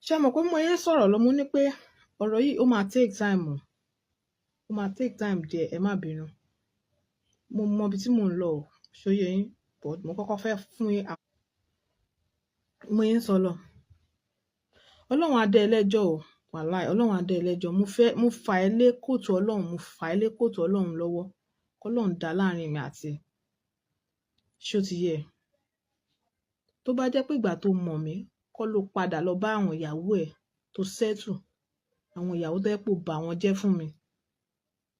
ṣé mọ̀ pé mo yẹn sọ̀rọ̀ lọ mo ní pé ọ̀rọ̀ yìí ó máa take time o ó máa take time díẹ̀ ẹ má bínú mo mọ ibi tí mò ń lọ o ṣóyè yín but mo kọ́kọ́ fẹ́ fún yín mo yẹn sọ lọ ọlọ́run á dá ẹlẹ́jọ́ o wàláì ọlọ́run á dá ẹlẹ́jọ́ mo fà ẹ́ lé kóòtù ọlọ́run mo fà ẹ́ lé kóòtù ọlọ́run lọ́wọ́ kọ́lọ́run dá láàrin mi àti ṣó ti yẹ tó bá jẹ́ pé ìgbà tó mọ̀ mí kọ́ ló padà lọ bá àwọn ìyàwó ẹ̀ tó settle àwọn ìyàwó tó yẹ pò bà wọ́n jẹ́ fún mi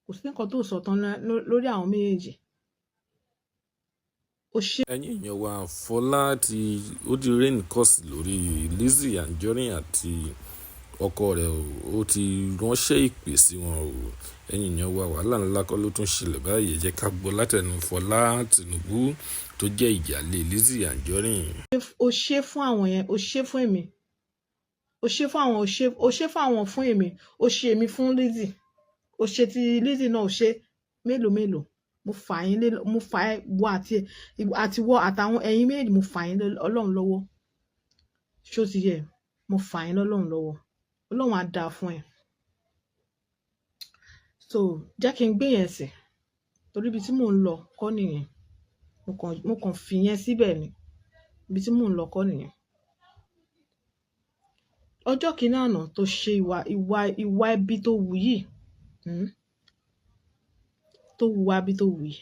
kò sí nǹkan tó sọ tán lórí àwọn méjèèjì ó ṣe. ẹ̀yin èèyàn wa Fọlá ó ti rain course lórí Lizzy Anjorin àti ọkọ rẹ̀ ó ti ránṣẹ́ ìpè sí wọn o ẹ̀yin èèyàn wa wàhálà ńlá kọ́ ló tún ṣẹlẹ̀ báyìí ẹ jẹ́ ká gbọ́ látẹnu Fọlá Tinubu tó jẹ́ ìyálé Lizzy Anjorin. ó ṣe fún àwọn yẹn ó ṣe fún èmi ó ṣe fún àwọn ó ṣe fún àwọn fún èmi ó ṣe èmi fún Lizzy ó ṣe ti Lizzy náà ó ṣe mélòó mo fà yín lé mo fà ẹ́ wọ àti wọ àtàwọn ẹ̀yin méjì mo fà yín Ọlọ́run lọ́wọ́ ṣó ti yẹ mo fà yín lọ́lọ́run lọ́wọ́ Ọlọ́run á dáa fún ẹ so jẹ́ kí n gbé yẹn sí torí ibi tí mò ń lọ kọ́ nìyẹn mo kàn fi yẹn síbẹ̀ ni ibi tí mò ń lọ kọ́ nìyẹn ọjọ́ kìíní àná tó ṣe ìwà ẹbí tó wù yìí tó wù wá bí tó wù yìí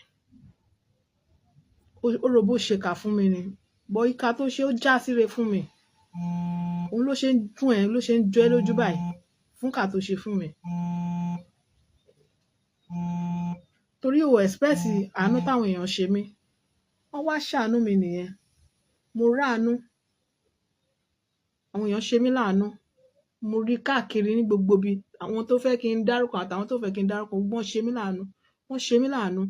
ó rò bó ṣe kà fún mi ni bọ́ ìka tó ṣe ó já síre fún mi òun ló ṣe ń dùn ẹ́ ló ṣe ń jọ ẹ́ lójú báyìí fún kà tó ṣe fún mi torí o expect àánú táwọn èèyàn ṣe mí wọ́n wá ṣàánú mi nìyẹn mo ráàánú àwọn èèyàn ṣe mí láàánú mo rí káàkiri ní gbogbo ibi àwọn tó fẹ́ kí n dárúkọ àtàwọn tó fẹ́ kí n dárúkọ wọ́n ṣe mí láàánú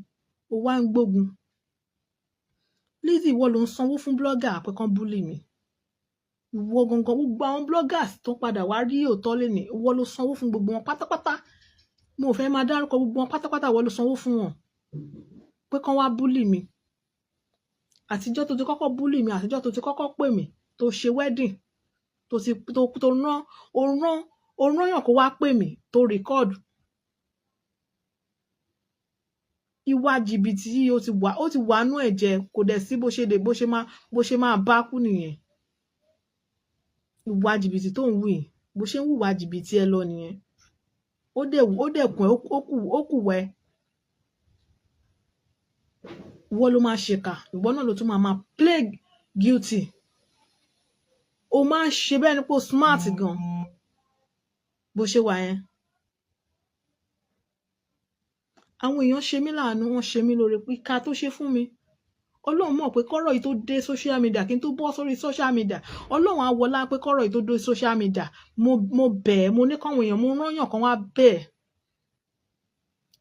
ó wá ń gbógun Lizzy ìwọ ló ń sanwó fún blogger pé kán búlì mi ìwọ gangan gbogbo àwọn bloggers tó padà wá rí òótọ́ lẹ́nìí ìwọ ló sanwó fún gbogbo wọn pátápátá mo ò fẹ́ máa dárúkọ gbogbo wọn pátápátá ìwọ ló sanwó fún wọn pé kán wá búlì mi àtijọ́ tó ti kọ́kọ́ búlì mi àtijọ́ tó ti kọ́kọ́ pè mí tó ṣe wedding tó rán yàn kó wá pè mí tó record ìwà jìbìtì yìí ó ti wà nú ẹ̀jẹ̀ kò dẹ̀ sí bó ṣe máa bá kú nìyẹn ìwà jìbìtì tó ń wù yìí bó ṣe ń wùwà jìbìtì ẹ lọ nìyẹn ó dẹ̀ kún ẹ ó kù wẹ ìwọ ló máa ṣèkà ìwọ náà ló tún máa play guilty o máa ń ṣe bẹ́ẹ̀ ni pé o smart gan bó ṣe wà yẹn àwọn èèyàn ṣe mí láàánú wọ́n ṣe mí lóore pé ká tó ṣe fún mi Ọlọ́run mọ̀ pé kọ́rọ̀ yìí tó dé social media kí n tó bọ́ sórí social media Ọlọ́run á wọlá pé kọ́rọ̀ yìí tó dé social media mo bẹ̀ ẹ́ mo ní káwọn èèyàn mo rányàn kan wá bẹ̀ ẹ́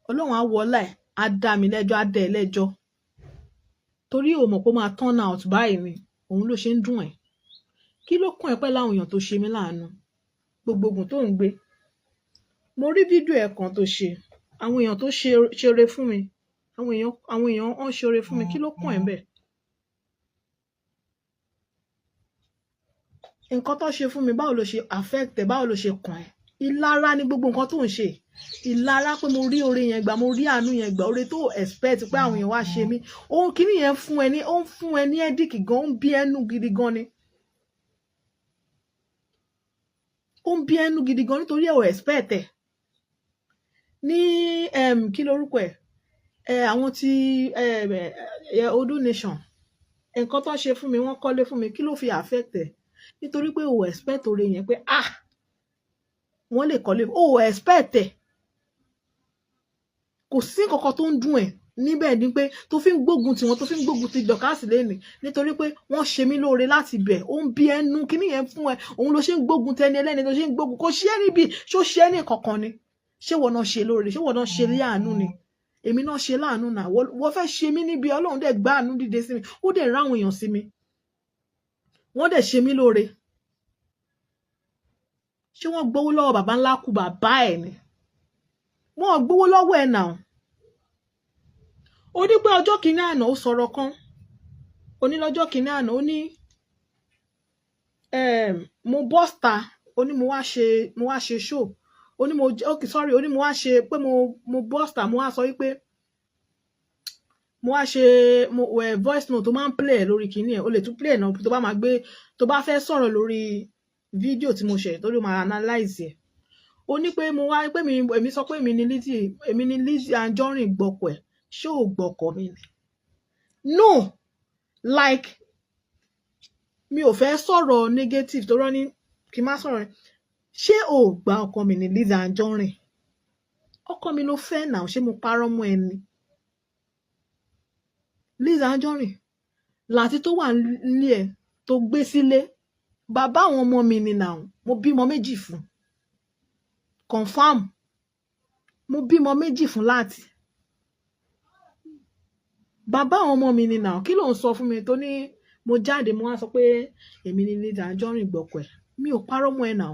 Ọlọ́run á wọlá ẹ̀ á dá mi lẹ́jọ́ á dẹ̀ ẹ́ lẹ́jọ́ torí o mọ̀ pé ó máa turn out báyìí ni òun ló ṣe ń dùn ẹ́ kí ló kún ẹ pẹ́ láwọn èèyàn tó ṣe mí láàánú gbogbo ogun tó ń gbé mo rí fídíò ẹ̀ kan tó ṣe àwọn èèyàn tó ṣeré fún mi àwọn èèyàn ń ṣeré fún mi kí ló kún ẹ bẹ́ẹ̀ nǹkan tó ṣe fún mi báwo ló ṣe affect ẹ báwo ló ṣe kàn ẹ́ ìlara ní gbogbo nǹkan tó ń ṣe ìlara pé mo rí oore yẹn gbà mo rí àánú yẹn gbà oore tó expect pé àwọn èèyàn wá ṣe mí ohun kìíní yẹn ó ń fún ẹ ní ẹ́díkì gan ó ń bí ẹnu gidi gan ni ó ń bí ẹnu gidi gan nítorí ẹ ò expect ẹ ní kí lorúkọ ẹ àwọn tí Odu Nation nǹkan tó ṣe fún mi wọ́n kọ́lé fún mi kí ló fi affect ẹ nítorí pé o expect oore yẹn pé wọ́n lè kọ́lé o expect ẹ kò sí kankan tó ń dùn ẹ níbẹ̀ ni pé tó fi ń gbógun tiwọn tó fi ń gbógun ti dọ̀kásì lẹ́nìí nítorí pé wọ́n ṣe mí lóore láti bẹ̀ ó ń bí ẹnu kíní yẹn fún ẹ òun ló ṣe ń gbógun tẹni ẹlẹ́ni tó ṣe ń gbógun kò ṣe é níbi ṣó ṣe é ní kankan ni ṣé wọ́n náà ṣe lóore ṣé wọ́n náà ṣe láàánú ni èmi náà ṣe láàánú náà wọ́n fẹ́ ṣe mí níbi Ọlọ́run dẹ̀ gbá àánú dìde sí mi ó dẹ̀ ráwọn èèyàn sí mi wọ́n dẹ̀ ṣe mí lóore ṣé wọ́n gbowó lọ́wọ́ bàbá ńlá kú bàbá ẹ̀ ni wọ́n gbowó lọ́wọ́ ẹ̀ náà ó ní pé ọjọ́ kìíní àná ó sọ̀rọ̀ kan ó ní lọ́jọ́ kìíní àná ó ní mo bọ́sta ó ní mo wá ṣe show ó ní mo okay sorry ó ní mo wá ṣe pé mo buster mo wá sọ wípé mo wá ṣe voice note tó máa ń play lórí kinní ẹ̀ o lè tún play náà tó bá máa gbé tó bá fẹ́ sọ̀rọ̀ lórí fídíò tí mo ṣe tó lè máa analyze ẹ̀ ó ní pé mo wá pé èmi sọ pé èmi ni Lizzy Anjorin gbọ́kọ ẹ̀ ṣé ò gbọ́kọ mi ni no like mi ò fẹ́ sọ̀rọ̀ negative tó rán ní kí n má sọ̀rọ̀ ṣé ò gba ọkọ mi ni Lizzy Anjorin ọkọ mi ló fẹ́ náà ṣé mo parọ́ mọ́ ẹni Lizzy Anjorin láti tó wà nílé ẹ̀ tó gbé sílé bàbá àwọn ọmọ mi ni náà mo bímọ méjì fún confam mo bímọ méjì fún láti bàbá àwọn ọmọ mi ni náà kí ló ń sọ fún mi tó ní mo jáde mo wá sọ pé èmi ni Lizzy Anjorin gbọ́kọ ẹ̀ mi ò parọ́ mọ́ ẹ náà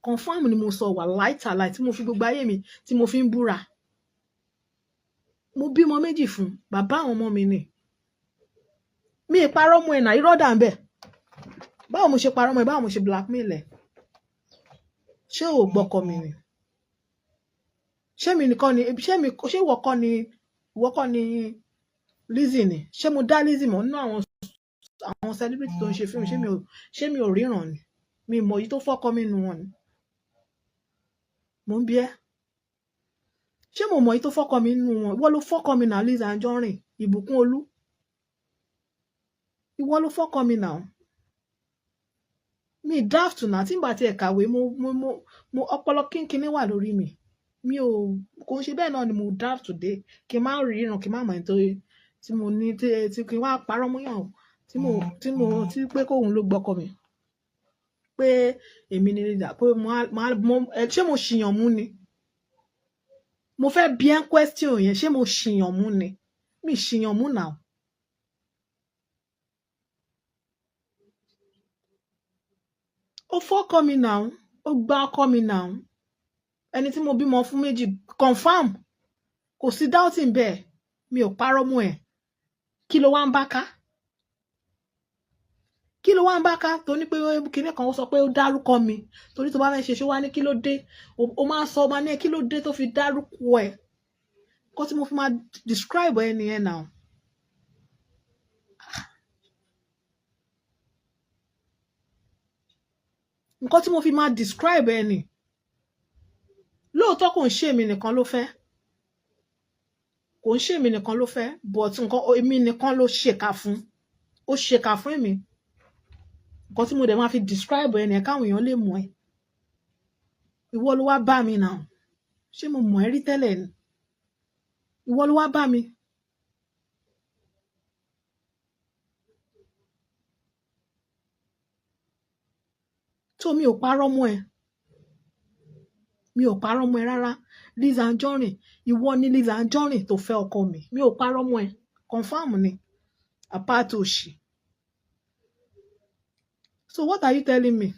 confam ni mo sọ wà láìtàláì tí mo fi gbogbo ayé mi tí mo fi ń búra mo bímọ méjì fún bàbá àwọn ọmọ mi ni mi ì parọ́ mọ́ ẹ náà irọ́ dà ń bẹ̀ báwo mo ṣe parọ́ mọ́ ẹ báwo mo ṣe blackmail ẹ ṣé ò gbọ́kọ mi ni ṣé mi nìkan ni ṣé ìwọ kọ́ ni Lizzy ni ṣé mo dá Lizzy mọ̀ nínú àwọn celebrity tó ń ṣe fíìmù ṣé mi ò ríran ni mi mọ̀ èyí tó fọ́kọ mi nù wọn ni mo ń bi ẹ́ ṣé mo mọ̀ èyí tó fọ́kọ mi nù wọn ìwọ ló fọ́kọ mi náà Lizzy Anjorin ìbùkún olú ìwọ ló fọ́kọ mi náà mi daft náà tí n bá tiẹ̀ kàwé mo ọpọlọ kínkínní wà lórí mi mi ò kò ń ṣe bẹ́ẹ̀ náà ni mo daft today kí n má ríran kí n má mọ̀ nítorí tí mo ní tí kí n wá parọ́ mọ́yàn o tí pé kóun ló gbọ́kọ mi pé èmi ni Lizzy pé ṣé mo ṣìyàn mú ni mo fẹ́ bi ẹ́ question yẹn ṣé mo ṣìyàn mú ni mi ṣìyàn mú náà ó fọ́kọ mi náà ó gba ọkọ mi náà ẹni tí mo bímọ fún méjì confam kò sí doubting bẹ́ẹ̀ mi ò parọ́ mọ́ ẹ̀ kí ló wá ń bá ká tó ní pé kinní kan ó sọ pé ó dárúkọ mi torí tó bá fẹ́ ṣe ṣó wá ní kí ló dé ó máa sọ ọba ní kí ló dé tó fi dárúkọ ẹ̀ kó tí mo fi máa describe ẹni ẹ̀ náà nǹkan tí mo fi máa describe ẹni lóòótọ́ kò ń ṣe èmi nìkan ló fẹ́ but nǹkan èmi nìkan ló ṣèkà fún ó ṣèkà fún èmi nǹkan tí mo dẹ̀ máa fi describe ẹni ẹ̀ káwọn èèyàn lè mọ̀ ẹ́ ìwọ ló wá bá mi náà ṣé mo mọ̀ ẹ́ rí tẹ́lẹ̀ ni ìwọ ló wá bá mi tó mi ò parọ́ mọ́ ẹ rárá Lizzy Anjorin ìwọ ni Lizzy Anjorin tó fẹ́ ọkọ mi ò parọ́ mọ́ ẹ confam ni apart òṣì so what are you telling me